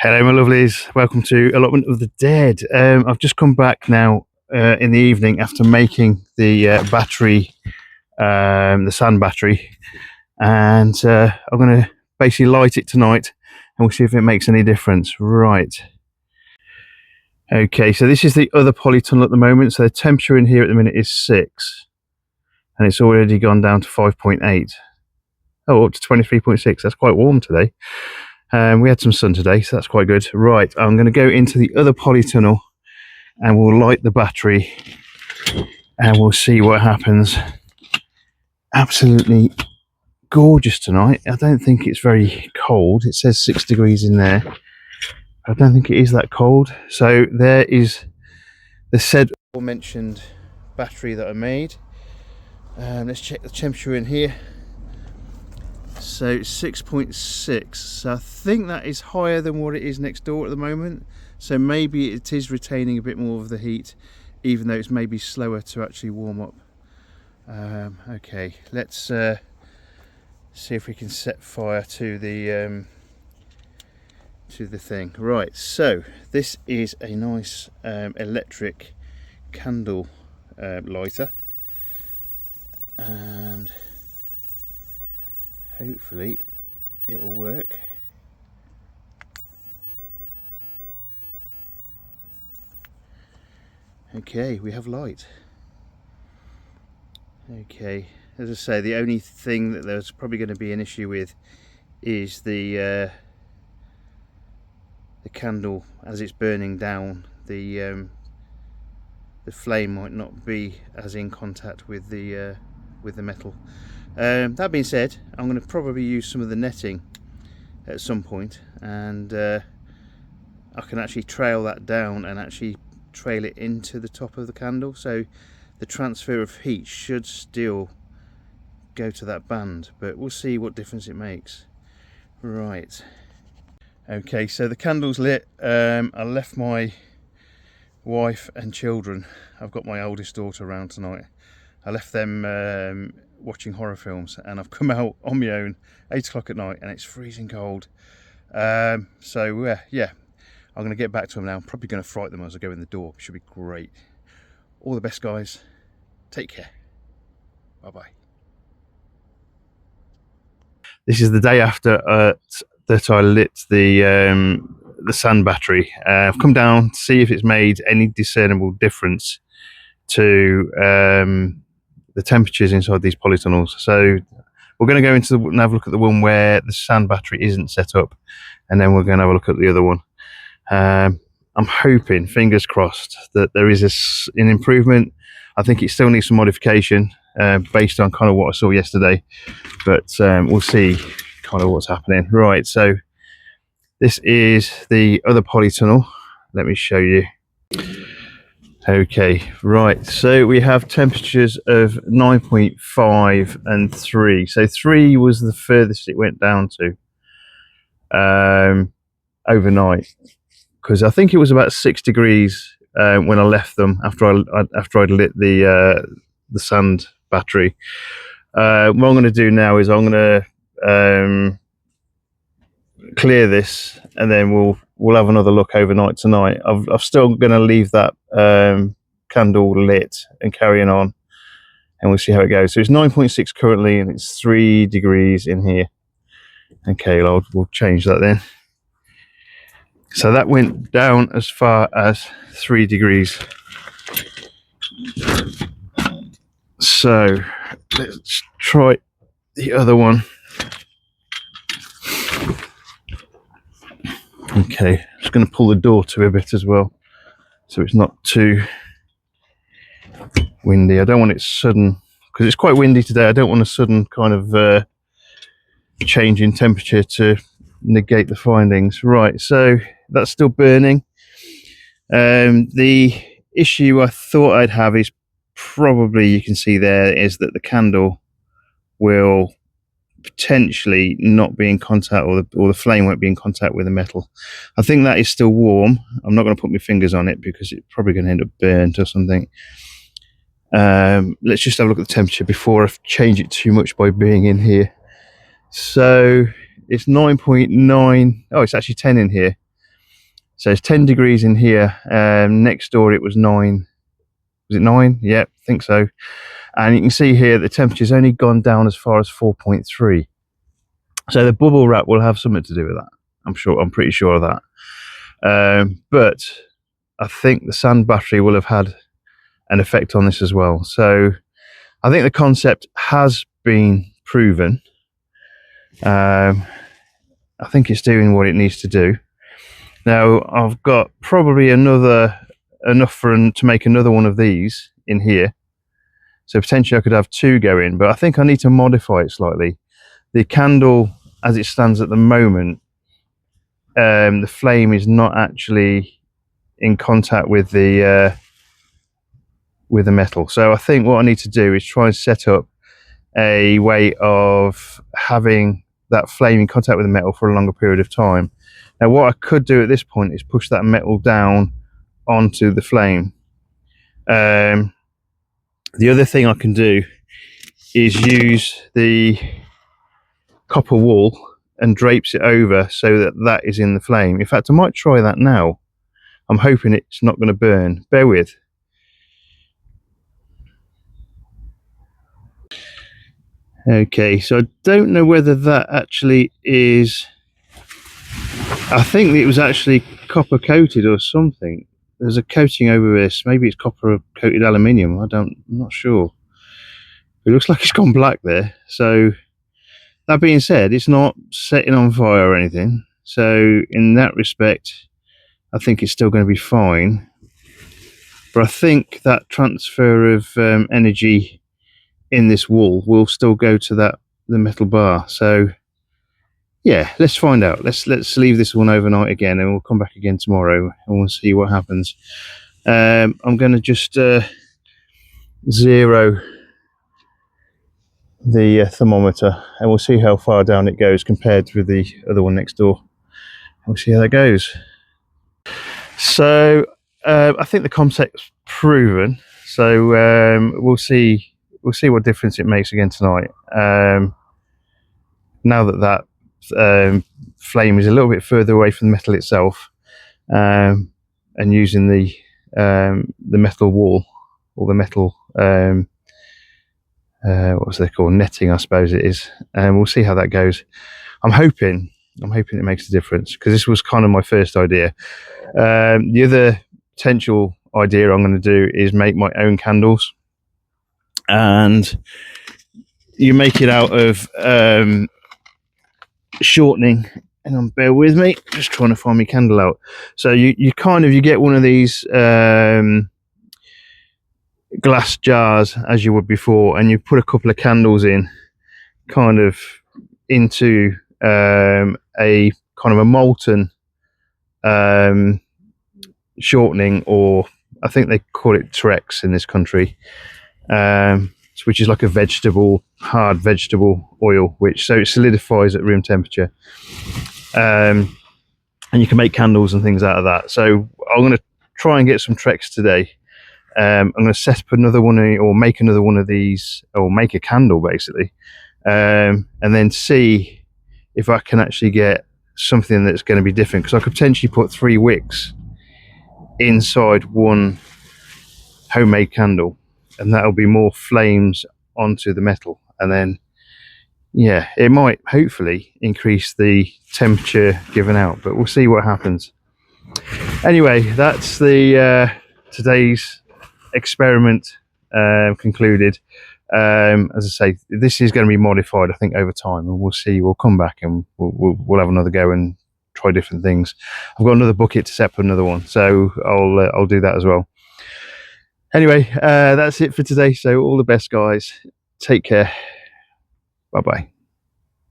Hello my lovelies, welcome to Allotment of the Dead. I've just come back now in the evening after making the battery, the sand battery, and I'm going to basically light it tonight and we'll see if it makes any difference. Right, okay, so this is the other polytunnel at the moment. So the temperature in here at the minute is 6 and it's already gone down to 5.8. Oh, up to 23.6. That's quite warm today. We had some sun today, so that's quite good. Right, I'm going to go into the other polytunnel and we'll light the battery and we'll see what happens. Absolutely gorgeous tonight. I don't think it's very cold. It says 6 degrees in there. I don't think it is that cold. So there is the said aforementioned battery that I made. Let's check the temperature in here. So 6.6, so I think that is higher than what it is next door at the moment, so maybe it is retaining a bit more of the heat even though it's maybe slower to actually warm up. Okay, let's see if we can set fire to the thing. Right, so this is a nice electric candle lighter, and hopefully it will work. Okay, we have light. Okay, as I say, the only thing that there's probably going to be an issue with is the candle as it's burning down. The flame might not be as in contact with the metal. That being said, I'm going to probably use some of the netting at some point, and I can actually trail that down and actually trail it into the top of the candle, so the transfer of heat should still go to that band, but we'll see what difference it makes. Right, okay, so the candle's lit. I left my wife and children. I've got my oldest daughter around tonight. I left them watching horror films, and I've come out on my own 8 o'clock at night and it's freezing cold. So yeah, I'm going to get back to them now. I'm probably going to fright them as I go in the door. It should be great. All the best, guys. Take care. Bye bye. This is the day after that I lit the sand battery. I've come down to see if it's made any discernible difference to the temperatures inside these polytunnels. So we're going to go into and have a look at the one where the sand battery isn't set up, and then we're going to have a look at the other one. I'm hoping, fingers crossed, that there is an improvement. I think it still needs some modification based on kind of what I saw yesterday, but we'll see kind of what's happening. Right, so this is the other polytunnel. Let me show you. Okay, right, so we have temperatures of 9.5 and 3. So 3 was the furthest it went down to overnight, because I think it was about 6 degrees when I left them after I'd lit the sand battery. What I'm going to do now is I'm going to clear this, and then we'll have another look overnight tonight. I'm still going to leave that candle lit and carrying on, and we'll see how it goes. So it's 9.6 currently, and it's 3 degrees in here. Okay, we'll change that then. So that went down as far as 3 degrees. So let's try the other one. Okay, just going to pull the door to a bit as well, so it's not too windy. I don't want it sudden, because it's quite windy today. I don't want a sudden kind of change in temperature to negate the findings. Right, so that's still burning. The issue I thought I'd have is probably, you can see there, is that the candle will potentially not be in contact, or the flame won't be in contact with the metal. I think that is still warm. I'm not going to put my fingers on it because it's probably going to end up burnt or something. Let's just have a look at the temperature before I change it too much by being in here. So it's 9.9. Oh, it's actually 10 in here. So it's 10 degrees in here. Next door it was 9. Was it 9? Yep, I think so. And you can see here the temperature's only gone down as far as 4.3. So the bubble wrap will have something to do with that. I'm pretty sure of that. But I think the sand battery will have had an effect on this as well. So I think the concept has been proven. I think it's doing what it needs to do. Now I've got probably enough to make another one of these in here. So potentially I could have 2 going, but I think I need to modify it slightly. The candle, as it stands at the moment, the flame is not actually in contact with the metal. So I think what I need to do is try and set up a way of having that flame in contact with the metal for a longer period of time. Now what I could do at this point is push that metal down onto the flame. The other thing I can do is use the copper wool and drapes it over so that that is in the flame. In fact, I might try that now. I'm hoping it's not going to burn. Bear with. Okay, so I don't know whether that actually is, I think it was actually copper coated or something. There's a coating over this. Maybe it's copper coated aluminium. I'm not sure. It looks like it's gone black there. So that being said, it's not setting on fire or anything. So in that respect, I think it's still going to be fine. But I think that transfer of energy in this wool will still go to the metal bar. So yeah, let's find out. Let's leave this one overnight again, and we'll come back again tomorrow and we'll see what happens. I'm going to just zero the thermometer, and we'll see how far down it goes compared with the other one next door. We'll see how that goes. So I think the concept's proven. So we'll see what difference it makes again tonight. Now that flame is a little bit further away from the metal itself, and using the metal wall, or the metal what's they called, netting, I suppose it is, and we'll see how that goes. I'm hoping it makes a difference, because this was kind of my first idea. The other potential idea I'm going to do is make my own candles, and you make it out of shortening. Hang on, bear with me, just trying to find my candle out. So you get one of these glass jars, as you would before, and you put a couple of candles in, kind of into a kind of a molten shortening, or I think they call it Trex in this country, which is like a hard vegetable oil, so it solidifies at room temperature, and you can make candles and things out of that. So I'm going to try and get some Trex today. I'm going to set up another one, or make another one of these, or make a candle basically, and then see if I can actually get something that's going to be different, because I could potentially put 3 wicks inside one homemade candle, and that'll be more flames onto the metal, and then yeah, it might hopefully increase the temperature given out, but we'll see what happens. Anyway, that's the today's experiment concluded. As I say, this is going to be modified, I think, over time, and we'll see. We'll come back and we'll have another go and try different things. I've got another bucket to set up another one, so I'll do that as well. Anyway, that's it for today. So all the best, guys. Take care. Bye bye.